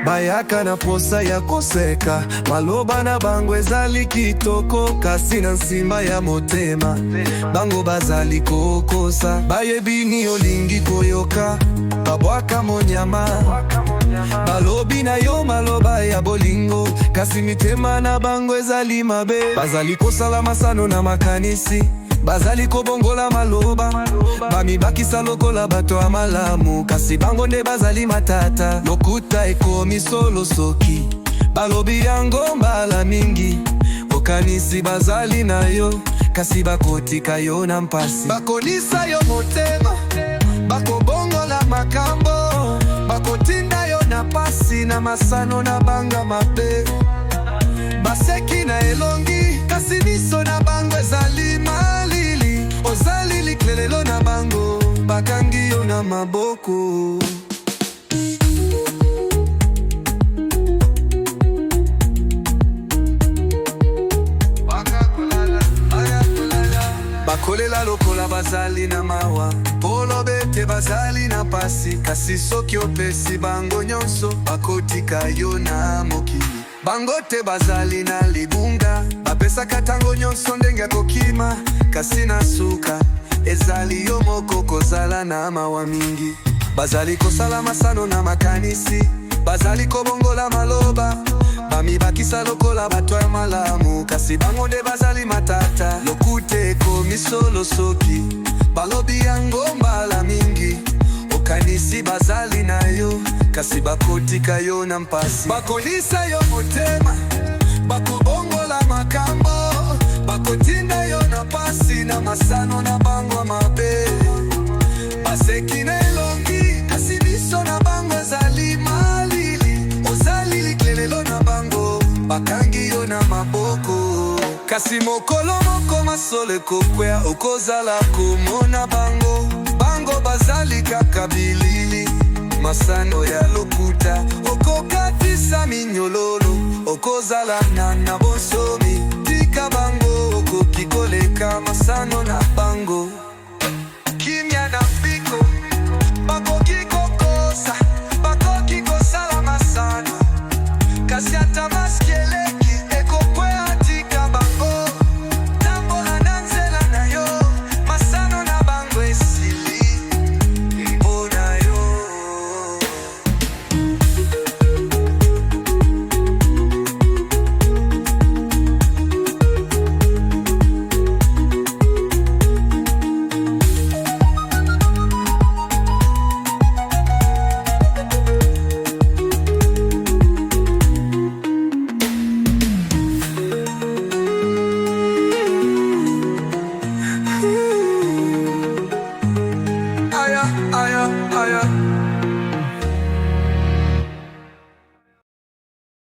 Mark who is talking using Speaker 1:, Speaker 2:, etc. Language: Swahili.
Speaker 1: Bayaka na posa ya koseka, maloba na bango ezali kitoko, kasi na nsimba ya motema bango bazali kokosa. Bayebini olingi koyoka, babwaka monyama, balobi na yo maloba ya bolingo, kasi mitema na bango ezali mabe. Bazali kosala masano na makanisi, bazali kobongola maloba, bamibakisa lokola bato ya malamu, kasi bango nde bazali matata. Lokuta ekomi solo soki balobi yango mbala mingi, okanisi bazali na yo, kasi bakotika yo na mpasi. Bakolisa yo motema, bakobongola makambo, bakotinda yo na pasi na masano na banga mabe. Baseki na elongi, kasi miso na bango ezali malili, ozali liklelelo na bango, bakangi yo na maboko. Bakolela lokola bazali na mawa, polo bete bazali na pasi, kasi soki opesi bango nyonso, bakotika yo na mokili. Bango te bazali na libunga, bapesaka tango nyonso ndenge ya kokima, kasi na suka ezali yo moko kozala na mawa mingi. Bazali kosala masano na makanisi, bazali kobongola maloba, bamibakisa lokola bato ya malamu, kasi bango nde bazali matata. Lokute ekomi solo soki balobi yango mbala mingi, okanisi bazali na yo, kasi bakotika yo na mpasi. Bakolisa yo motema, bakobongola makambo, bakotinda yo na pasi na masano na bango mabe. Baseki na elongi, kasi miso na bango ezali malili, ozali liklelelo na bango, bakangi yo na maboko. Kasi mokolo moko masolo ekokwea, okozala komona bango, bango bazali kaka bilili, masano ya lokuta, okokatisa minyololo, okozala na bonsomi, tika bango okoki koleka masano na bango. Kimya na piko, bakoki kokosa, bakoki kosala masano, kasi ata maskeleki ekokwea tika bango. Tambola na nzela na yo, masano na bango esili mpona yo. Aya, aya, aya.